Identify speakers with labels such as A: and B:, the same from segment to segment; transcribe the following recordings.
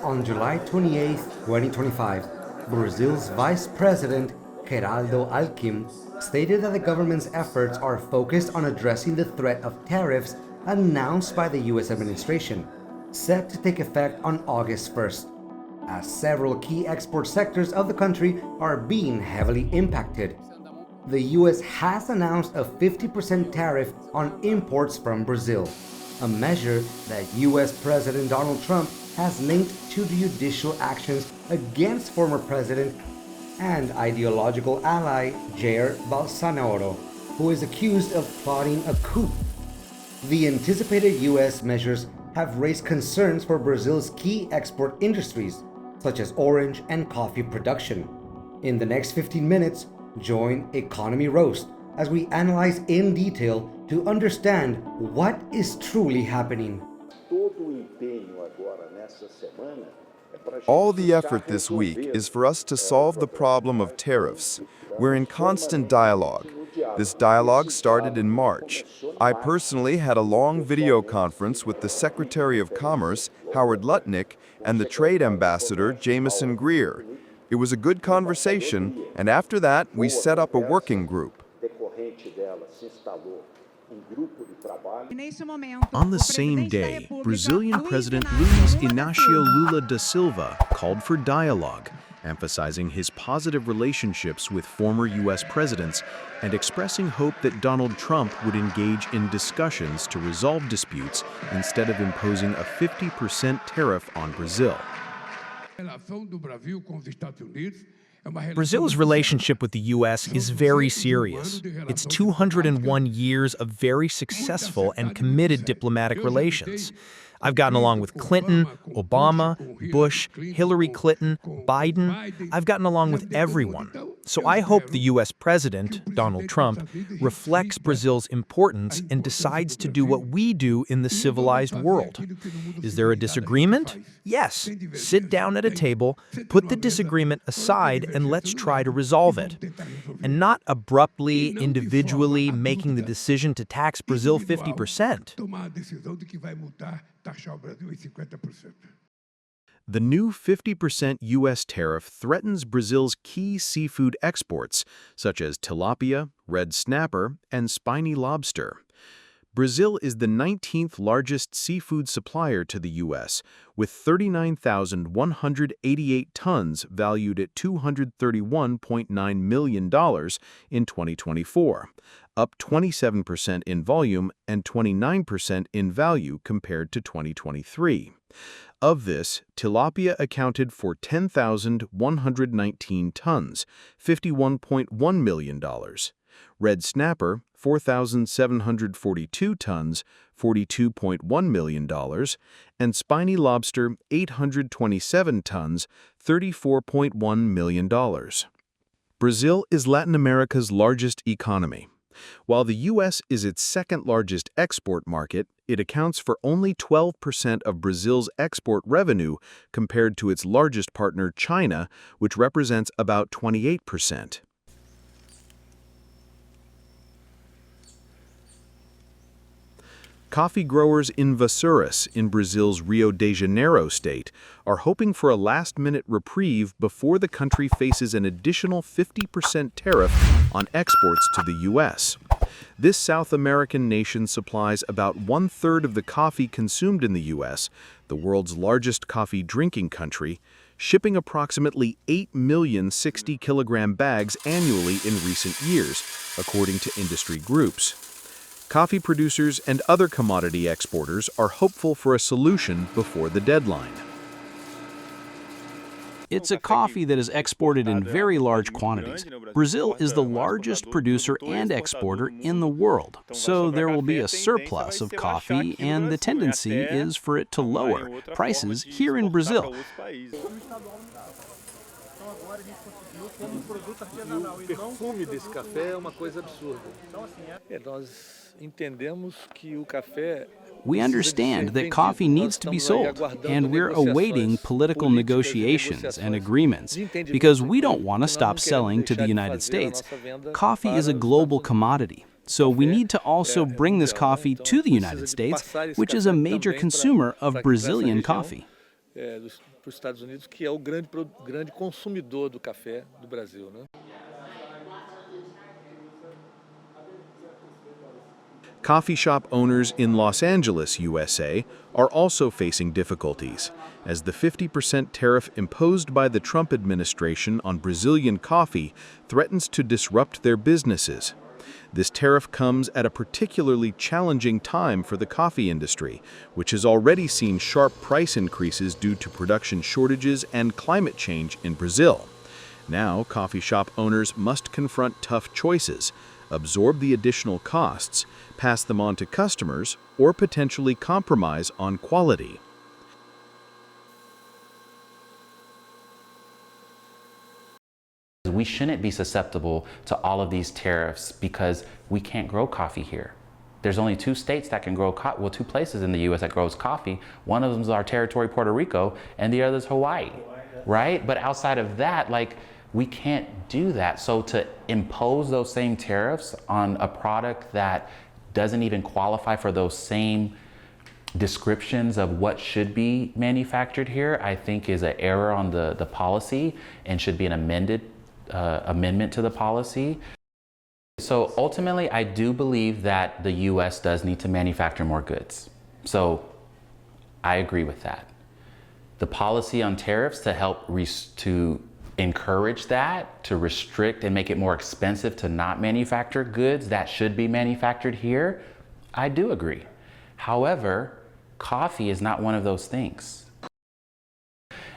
A: On July 28, 2025, Brazil's Vice President Geraldo Alckmin stated that the government's efforts are focused on addressing the threat of tariffs announced by the US administration, set to take effect on August 1st, as several key export sectors of the country are being heavily impacted. The US has announced a 50% tariff on imports from Brazil, a measure that US President Donald Trump has linked to judicial actions against former president and ideological ally Jair Bolsonaro, who is accused of plotting a coup. The anticipated US measures have raised concerns for Brazil's key export industries, such as orange and coffee production. In the next 15 minutes, join Economy Roast as we analyze in detail to understand what is truly happening.
B: All the effort this week is for us to solve the problem of tariffs. We're in constant dialogue. This dialogue started in March. I personally had a long video conference with the Secretary of Commerce, Howard Lutnick, and the Trade Ambassador, Jameson Greer. It was a good conversation, and after that, we set up a working group.
C: On the same day, Brazilian President Luiz Inácio Lula da Silva called for dialogue, emphasizing his positive relationships with former U.S. presidents and expressing hope that Donald Trump would engage in discussions to resolve disputes instead of imposing a 50% tariff on Brazil.
D: Brazil's relationship with the U.S. is very serious. It's 201 years of very successful and committed diplomatic relations. I've gotten along with Clinton, Obama, Bush, Hillary Clinton, Biden. I've gotten along with everyone. So I hope the U.S. president, Donald Trump, reflects Brazil's importance and decides to do what we do in the civilized world. Is there a disagreement? Yes. Sit down at a table, put the disagreement aside, and let's try to resolve it. And not abruptly, individually making the decision to tax Brazil 50%.
C: The new 50% U.S. tariff threatens Brazil's key seafood exports, such as tilapia, red snapper, and spiny lobster. Brazil is the 19th largest seafood supplier to the U.S., with 39,188 tons valued at $231.9 million in 2024, up 27% in volume and 29% in value compared to 2023. Of this, tilapia accounted for 10,119 tons, $51.1 million. Red snapper, 4,742 tons, $42.1 million, and spiny lobster, 827 tons, $34.1 million. Brazil is Latin America's largest economy. While the U.S. is its second largest export market, it accounts for only 12% of Brazil's export revenue compared to its largest partner, China, which represents about 28%. Coffee growers in Vassouras, in Brazil's Rio de Janeiro state, are hoping for a last-minute reprieve before the country faces an additional 50% tariff on exports to the U.S. This South American nation supplies about one-third of the coffee consumed in the U.S., the world's largest coffee drinking country, shipping approximately 8 million 60-kilogram bags annually in recent years, according to industry groups. Coffee producers and other commodity exporters are hopeful for a solution before the deadline.
E: It's a coffee that is exported in very large quantities. Brazil is the largest producer and exporter in the world, so there will be a surplus of coffee, and the tendency is for it to lower prices here in Brazil. We understand that coffee needs to be sold, and we're awaiting political negotiations and agreements because we don't want to stop selling to the United States. Coffee is a global commodity, so we need to also bring this coffee to the United States, which is a major consumer of Brazilian coffee.
F: para os Estados Unidos, que é o grande consumidor do café do Brasil, né?
C: Coffee shop owners in Los Angeles, USA, are also facing difficulties, as the 50% tariff imposed by the Trump administration on Brazilian coffee threatens to disrupt their businesses. This tariff comes at a particularly challenging time for the coffee industry, which has already seen sharp price increases due to production shortages and climate change in Brazil. Now, coffee shop owners must confront tough choices: absorb the additional costs, pass them on to customers, or potentially compromise on quality.
G: We shouldn't be susceptible to all of these tariffs because we can't grow coffee here. There's only two states that can grow coffee, well, two places in the U.S. that grows coffee. One of them is our territory, Puerto Rico, and the other is Hawaii, right? But outside of that, we can't do that. So to impose those same tariffs on a product that doesn't even qualify for those same descriptions of what should be manufactured here, I think is an error on the policy and should be an amendment to the policy. So ultimately, I do believe that the U.S. does need to manufacture more goods. So I agree with that. The policy on tariffs to help to encourage that, to restrict and make it more expensive to not manufacture goods that should be manufactured here, I do agree. However, coffee is not one of those things.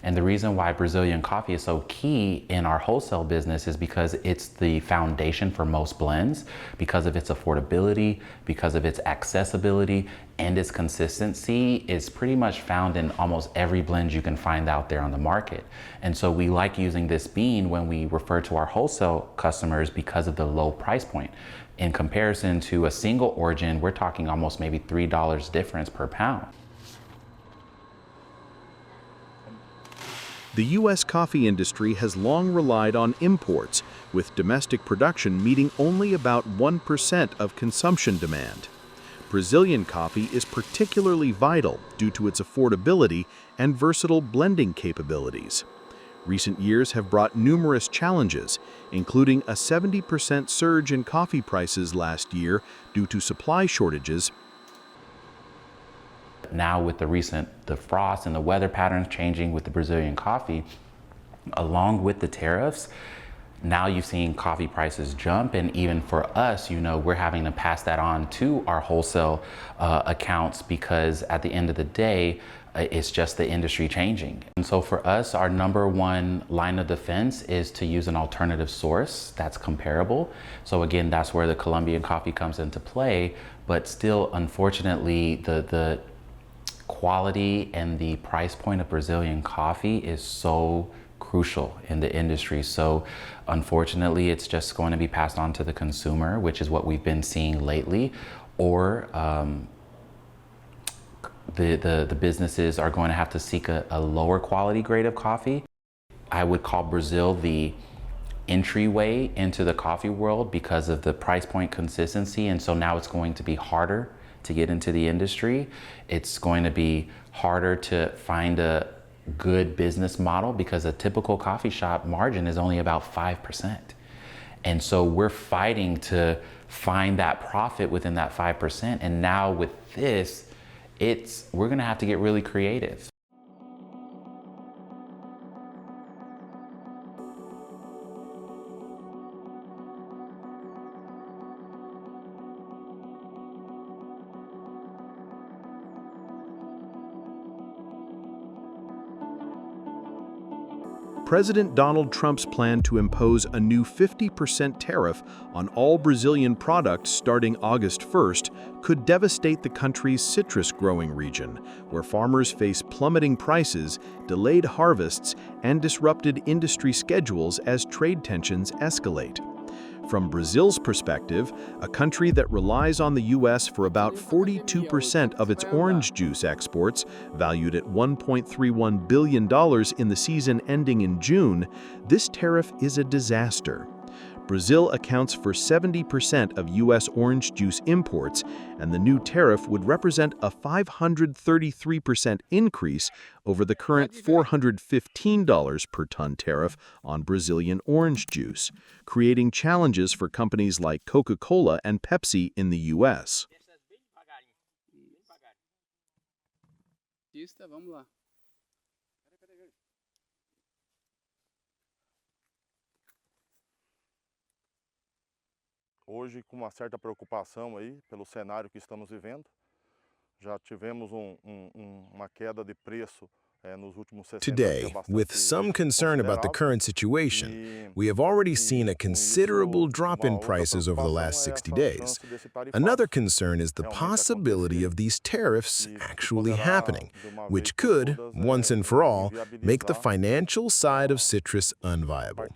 G: And the reason why Brazilian coffee is so key in our wholesale business is because it's the foundation for most blends, because of its affordability, because of its accessibility, and its consistency is pretty much found in almost every blend you can find out there on the market. And so we like using this bean when we refer to our wholesale customers because of the low price point. In comparison to a single origin, we're talking almost maybe $3 difference per pound.
C: The U.S. coffee industry has long relied on imports, with domestic production meeting only about 1% of consumption demand. Brazilian coffee is particularly vital due to its affordability and versatile blending capabilities. Recent years have brought numerous challenges, including a 70% surge in coffee prices last year due to supply shortages.
G: Now with the frost and the weather patterns changing with the Brazilian coffee, along with the tariffs, now you've seen coffee prices jump. And even for us, we're having to pass that on to our wholesale accounts because at the end of the day, it's just the industry changing. And so for us, our number one line of defense is to use an alternative source that's comparable. So again, that's where the Colombian coffee comes into play. But still, unfortunately, the quality and the price point of Brazilian coffee is so crucial in the industry. So unfortunately, it's just going to be passed on to the consumer, which is what we've been seeing lately, or the businesses are going to have to seek a lower quality grade of coffee. I would call Brazil the entryway into the coffee world because of the price point consistency. And so now it's going to be harder to get into the industry. It's going to be harder to find a good business model because a typical coffee shop margin is only about 5%. And so we're fighting to find that profit within that 5%. And now with this, we're gonna have to get really creative.
C: President Donald Trump's plan to impose a new 50% tariff on all Brazilian products starting August 1st could devastate the country's citrus growing region, where farmers face plummeting prices, delayed harvests, and disrupted industry schedules as trade tensions escalate. From Brazil's perspective, a country that relies on the U.S. for about 42% of its orange juice exports, valued at $1.31 billion in the season ending in June, this tariff is a disaster. Brazil accounts for 70% of U.S. orange juice imports, and the new tariff would represent a 533% increase over the current $415 per ton tariff on Brazilian orange juice, creating challenges for companies like Coca-Cola and Pepsi in the U.S.
H: Hoje, com uma certa preocupação aí pelo cenário que estamos vivendo, já tivemos uma queda de preço nos últimos 60
I: Today, with some concern about the current situation, we have already seen a considerable drop in prices over the last 60 days. Another concern is the possibility of these tariffs actually happening, which could, once and for all, make the financial side of citrus unviable.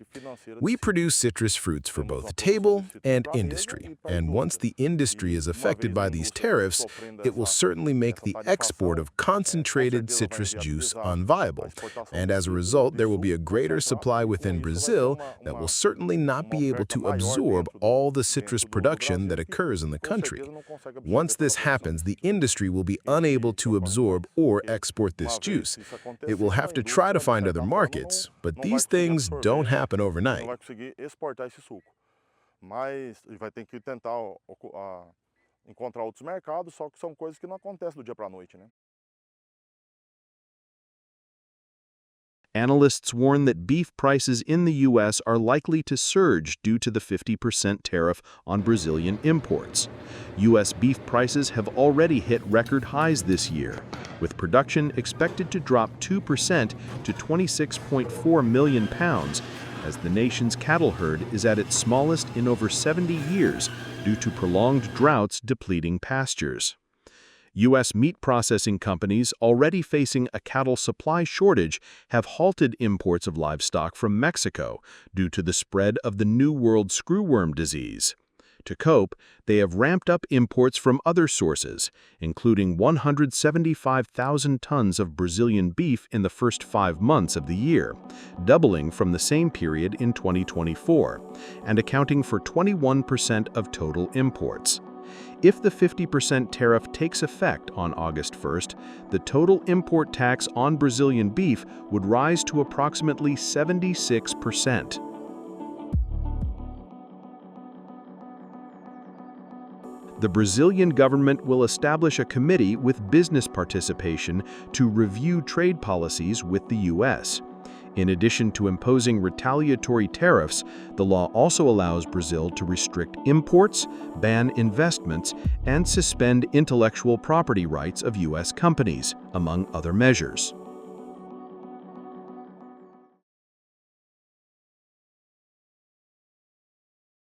I: We produce citrus fruits for both the table and industry, and once the industry is affected by these tariffs, it will certainly make the export of concentrated citrus juice unviable, and as a result, there will be a greater supply within Brazil that will certainly not be able to absorb all the citrus production that occurs in the country. Once this happens, the industry will be unable to absorb or export this juice. It will have to try to find other markets, but these things don't happen overnight.
H: Mas vai ter que tentar encontrar outros mercados, só que são coisas que não acontecem do dia para a noite, né?
C: Analysts warn that beef prices in the U.S. are likely to surge due to the 50% tariff on Brazilian imports. U.S. beef prices have already hit record highs this year, with production expected to drop 2% to 26.4 million pounds, as the nation's cattle herd is at its smallest in over 70 years due to prolonged droughts depleting pastures. U.S. meat processing companies, already facing a cattle supply shortage, have halted imports of livestock from Mexico due to the spread of the New World screwworm disease. To cope, they have ramped up imports from other sources, including 175,000 tons of Brazilian beef in the first 5 months of the year, doubling from the same period in 2024, and accounting for 21% of total imports. If the 50% tariff takes effect on August 1st, the total import tax on Brazilian beef would rise to approximately 76%. The Brazilian government will establish a committee with business participation to review trade policies with the U.S. In addition to imposing retaliatory tariffs, the law also allows Brazil to restrict imports, ban investments, and suspend intellectual property rights of U.S. companies, among other measures.